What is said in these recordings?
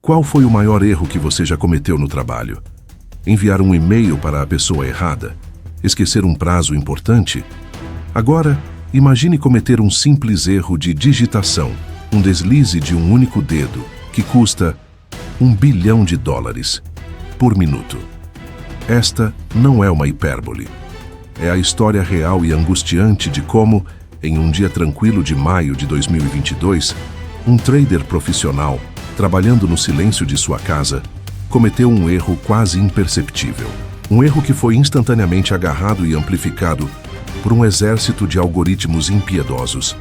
Qual foi o maior erro que você já cometeu no trabalho? Enviar um e-mail para a pessoa errada? Esquecer um prazo importante? Agora, imagine cometer um simples erro de digitação, um deslize de um único dedo, que custa $1 bilhão por minuto. Esta não é uma hipérbole. É a história real e angustiante de como, em um dia tranquilo de maio de 2022, um trader profissional, trabalhando no silêncio de sua casa, cometeu um erro quase imperceptível. Um erro que foi instantaneamente agarrado e amplificado por um exército de algoritmos impiedosos,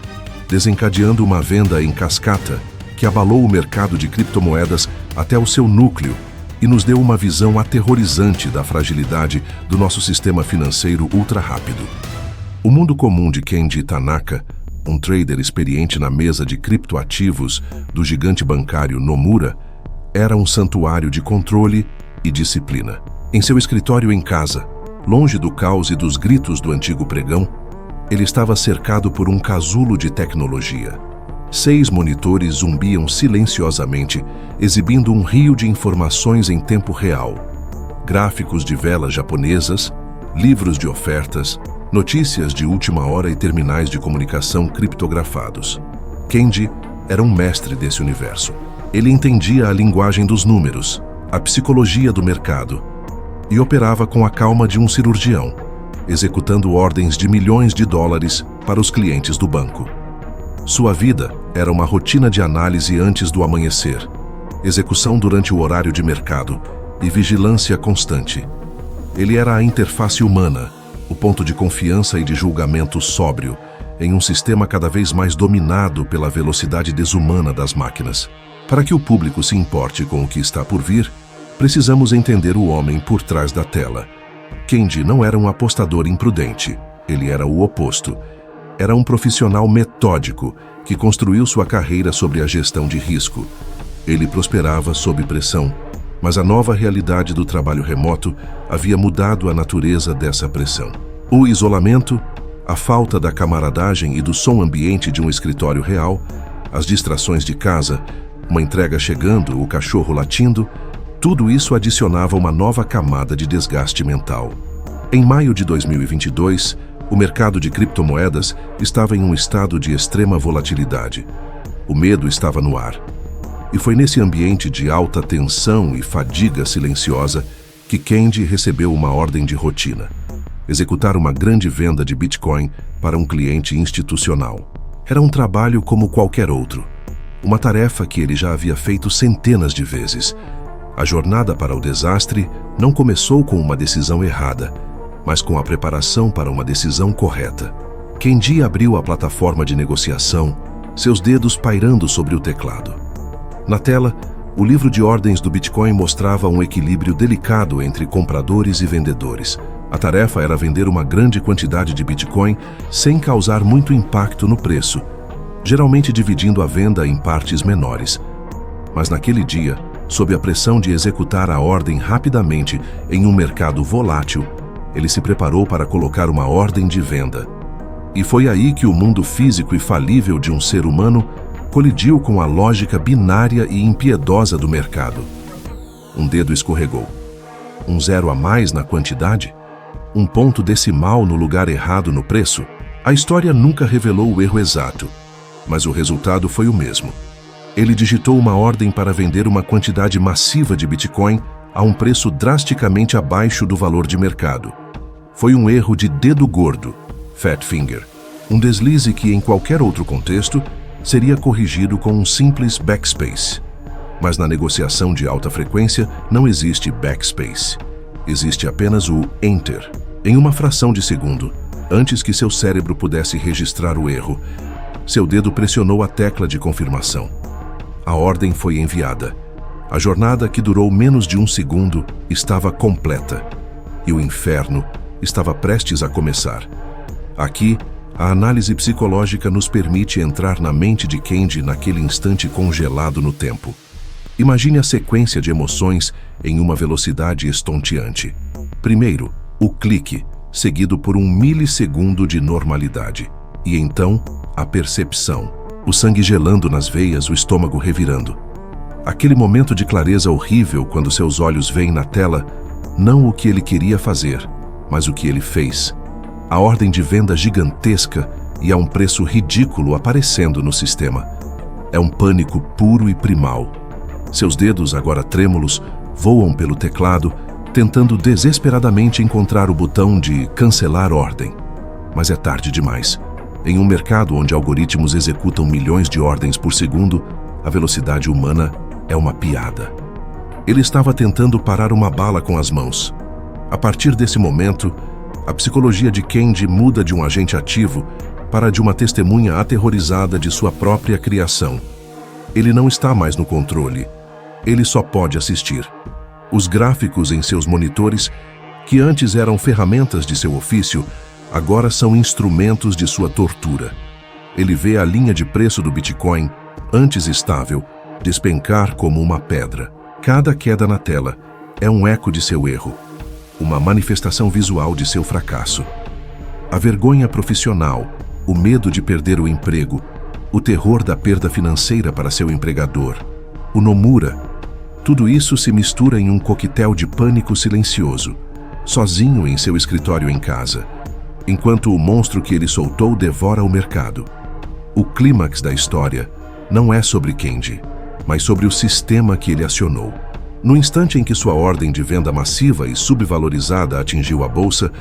desencadeando uma venda em cascata que abalou o mercado de criptomoedas até o seu núcleo e nos deu uma visão aterrorizante da fragilidade do nosso sistema financeiro ultra-rápido. O mundo comum de Kenji Tanaka, um trader experiente na mesa de criptoativos do gigante bancário Nomura, era um santuário de controle e disciplina. Em seu escritório em casa, longe do caos e dos gritos do antigo pregão, ele estava cercado por um casulo de tecnologia. 6 monitores zumbiam silenciosamente, exibindo um rio de informações em tempo real. Gráficos de velas japonesas, livros de ofertas, notícias de última hora e terminais de comunicação criptografados. Kenji era um mestre desse universo. Ele entendia a linguagem dos números, a psicologia do mercado, e operava com a calma de um cirurgião, executando ordens de milhões de dólares para os clientes do banco. Sua vida era uma rotina de análise antes do amanhecer, execução durante o horário de mercado e vigilância constante. Ele era a interface humana, o ponto de confiança e de julgamento sóbrio, em um sistema cada vez mais dominado pela velocidade desumana das máquinas. Para que o público se importe com o que está por vir, precisamos entender o homem por trás da tela. Kenji não era um apostador imprudente, ele era o oposto. Era um profissional metódico que construiu sua carreira sobre a gestão de risco. Ele prosperava sob pressão, mas a nova realidade do trabalho remoto havia mudado a natureza dessa pressão. O isolamento, a falta da camaradagem e do som ambiente de um escritório real, as distrações de casa, uma entrega chegando, o cachorro latindo, tudo isso adicionava uma nova camada de desgaste mental. Em maio de 2022, o mercado de criptomoedas estava em um estado de extrema volatilidade. O medo estava no ar. E foi nesse ambiente de alta tensão e fadiga silenciosa que Kenji recebeu uma ordem de rotina: executar uma grande venda de Bitcoin para um cliente institucional. Era um trabalho como qualquer outro, uma tarefa que ele já havia feito centenas de vezes. A jornada para o desastre não começou com uma decisão errada, mas com a preparação para uma decisão correta. Kenji abriu a plataforma de negociação, seus dedos pairando sobre o teclado. Na tela, o livro de ordens do Bitcoin mostrava um equilíbrio delicado entre compradores e vendedores. A tarefa era vender uma grande quantidade de Bitcoin sem causar muito impacto no preço, geralmente dividindo a venda em partes menores. Mas naquele dia, sob a pressão de executar a ordem rapidamente em um mercado volátil, ele se preparou para colocar uma ordem de venda. E foi aí que o mundo físico e falível de um ser humano colidiu com a lógica binária e impiedosa do mercado. Um dedo escorregou. Um zero a mais na quantidade? Um ponto decimal no lugar errado no preço? A história nunca revelou o erro exato, mas o resultado foi o mesmo. Ele digitou uma ordem para vender uma quantidade massiva de Bitcoin a um preço drasticamente abaixo do valor de mercado. Foi um erro de dedo gordo, fat finger, um deslize que em qualquer outro contexto seria corrigido com um simples backspace. Mas na negociação de alta frequência não existe backspace. Existe apenas o enter. Em uma fração de segundo, antes que seu cérebro pudesse registrar o erro, seu dedo pressionou a tecla de confirmação. A ordem foi enviada. A jornada, que durou menos de um segundo, estava completa. E o inferno estava prestes a começar. Aqui, a análise psicológica nos permite entrar na mente de Kenji naquele instante congelado no tempo. Imagine a sequência de emoções em uma velocidade estonteante. Primeiro, o clique, seguido por um milissegundo de normalidade. E então, a percepção. O sangue gelando nas veias, o estômago revirando. Aquele momento de clareza horrível quando seus olhos veem na tela não o que ele queria fazer, mas o que ele fez. A ordem de venda gigantesca e a um preço ridículo aparecendo no sistema. É um pânico puro e primal. Seus dedos, agora trêmulos, voam pelo teclado, tentando desesperadamente encontrar o botão de cancelar ordem. Mas é tarde demais. Em um mercado onde algoritmos executam milhões de ordens por segundo, a velocidade humana é uma piada. Ele estava tentando parar uma bala com as mãos. A partir desse momento, a psicologia de Kendi muda de um agente ativo para de uma testemunha aterrorizada de sua própria criação. Ele não está mais no controle. Ele só pode assistir. Os gráficos em seus monitores, que antes eram ferramentas de seu ofício, agora são instrumentos de sua tortura. Ele vê a linha de preço do Bitcoin, antes estável, despencar como uma pedra. Cada queda na tela é um eco de seu erro, uma manifestação visual de seu fracasso. A vergonha profissional, o medo de perder o emprego, o terror da perda financeira para seu empregador, o Nomura, tudo isso se mistura em um coquetel de pânico silencioso, sozinho em seu escritório em casa, enquanto o monstro que ele soltou devora o mercado. O clímax da história não é sobre Kendi, mas sobre o sistema que ele acionou. No instante em que sua ordem de venda massiva e subvalorizada atingiu a bolsa,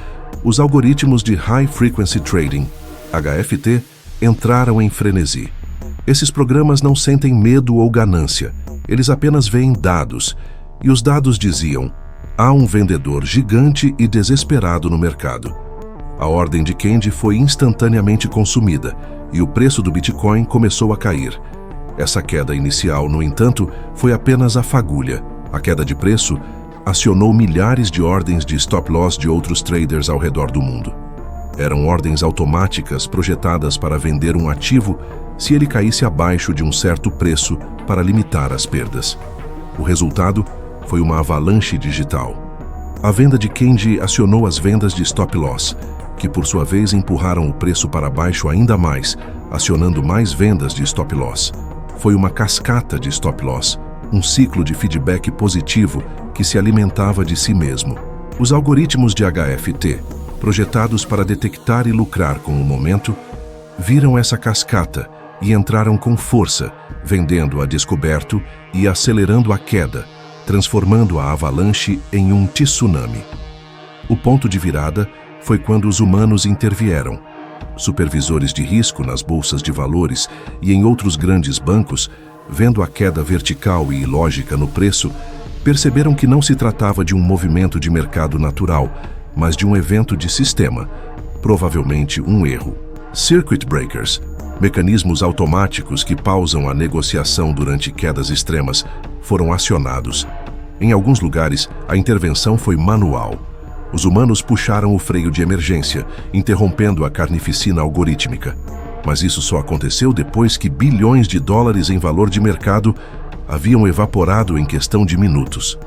os algoritmos de High Frequency Trading, HFT, entraram em frenesi. Esses programas não sentem medo ou ganância, eles apenas veem dados, e os dados diziam: há um vendedor gigante e desesperado no mercado. A ordem de Kendi foi instantaneamente consumida, e o preço do Bitcoin começou a cair. Essa queda inicial, no entanto, foi apenas a fagulha. A queda de preço acionou milhares de ordens de stop-loss de outros traders ao redor do mundo. Eram ordens automáticas projetadas para vender um ativo se ele caísse abaixo de um certo preço para limitar as perdas. O resultado foi uma avalanche digital. A venda de Kendi acionou as vendas de stop-loss, que por sua vez empurraram o preço para baixo ainda mais, acionando mais vendas de stop-loss. Foi uma cascata de stop-loss, um ciclo de feedback positivo que se alimentava de si mesmo. Os algoritmos de HFT, projetados para detectar e lucrar com o momento, viram essa cascata e entraram com força, vendendo a descoberto e acelerando a queda, transformando a avalanche em um tsunami. O ponto de virada foi quando os humanos intervieram. Supervisores de risco nas bolsas de valores e em outros grandes bancos, vendo a queda vertical e ilógica no preço, perceberam que não se tratava de um movimento de mercado natural, mas de um evento de sistema, provavelmente um erro. Circuit breakers, mecanismos automáticos que pausam a negociação durante quedas extremas, foram acionados. Em alguns lugares, a intervenção foi manual. Os humanos puxaram o freio de emergência, interrompendo a carnificina algorítmica. Mas isso só aconteceu depois que bilhões de dólares em valor de mercado haviam evaporado em questão de minutos.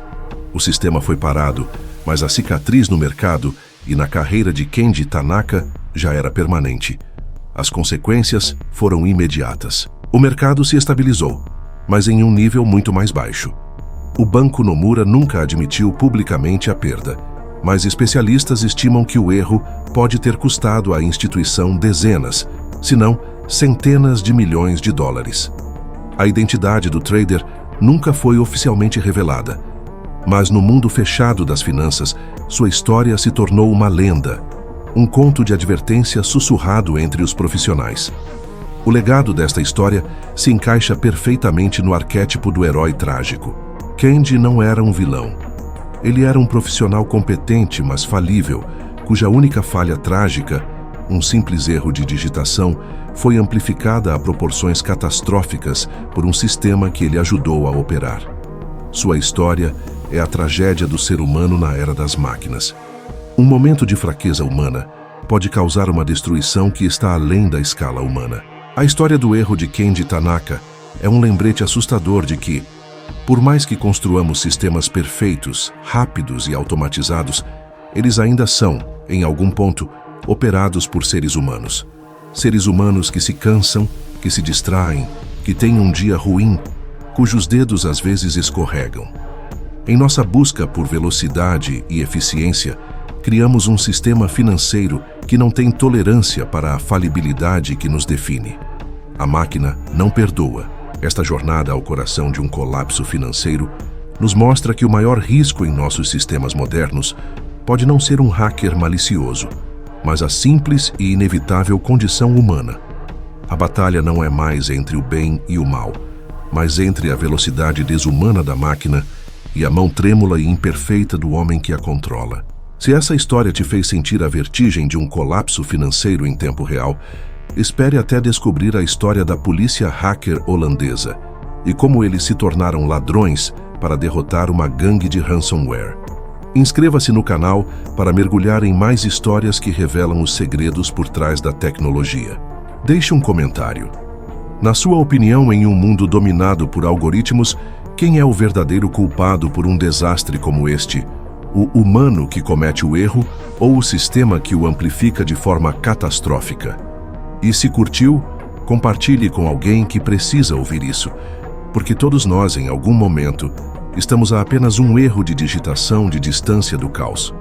O sistema foi parado, mas a cicatriz no mercado e na carreira de Kendi Tanaka já era permanente. As consequências foram imediatas. O mercado se estabilizou, mas em um nível muito mais baixo. O Banco Nomura nunca admitiu publicamente a perda, mas especialistas estimam que o erro pode ter custado à instituição dezenas, se não centenas de milhões de dólares. A identidade do trader nunca foi oficialmente revelada, mas no mundo fechado das finanças, sua história se tornou uma lenda, um conto de advertência sussurrado entre os profissionais. O legado desta história se encaixa perfeitamente no arquétipo do herói trágico. Kendi não era um vilão. Ele era um profissional competente, mas falível, cuja única falha trágica, um simples erro de digitação, foi amplificada a proporções catastróficas por um sistema que ele ajudou a operar. Sua história é a tragédia do ser humano na era das máquinas. Um momento de fraqueza humana pode causar uma destruição que está além da escala humana. A história do erro de Kendi Tanaka é um lembrete assustador de que, por mais que construamos sistemas perfeitos, rápidos e automatizados, eles ainda são, em algum ponto, operados por seres humanos. Seres humanos que se cansam, que se distraem, que têm um dia ruim cujos dedos às vezes escorregam. Em nossa busca por velocidade e eficiência, criamos um sistema financeiro que não tem tolerância para a falibilidade que nos define. A máquina não perdoa. Esta jornada ao coração de um colapso financeiro nos mostra que o maior risco em nossos sistemas modernos pode não ser um hacker malicioso, mas a simples e inevitável condição humana. A batalha não é mais entre o bem e o mal, mas entre a velocidade desumana da máquina e a mão trêmula e imperfeita do homem que a controla. Se essa história te fez sentir a vertigem de um colapso financeiro em tempo real, espere até descobrir a história da polícia hacker holandesa e como eles se tornaram ladrões para derrotar uma gangue de ransomware. Inscreva-se no canal para mergulhar em mais histórias que revelam os segredos por trás da tecnologia. Deixe um comentário. Na sua opinião, em um mundo dominado por algoritmos, quem é o verdadeiro culpado por um desastre como este? O humano que comete o erro ou o sistema que o amplifica de forma catastrófica? E se curtiu, compartilhe com alguém que precisa ouvir isso, porque todos nós, em algum momento, estamos a apenas um erro de digitação de distância do caos.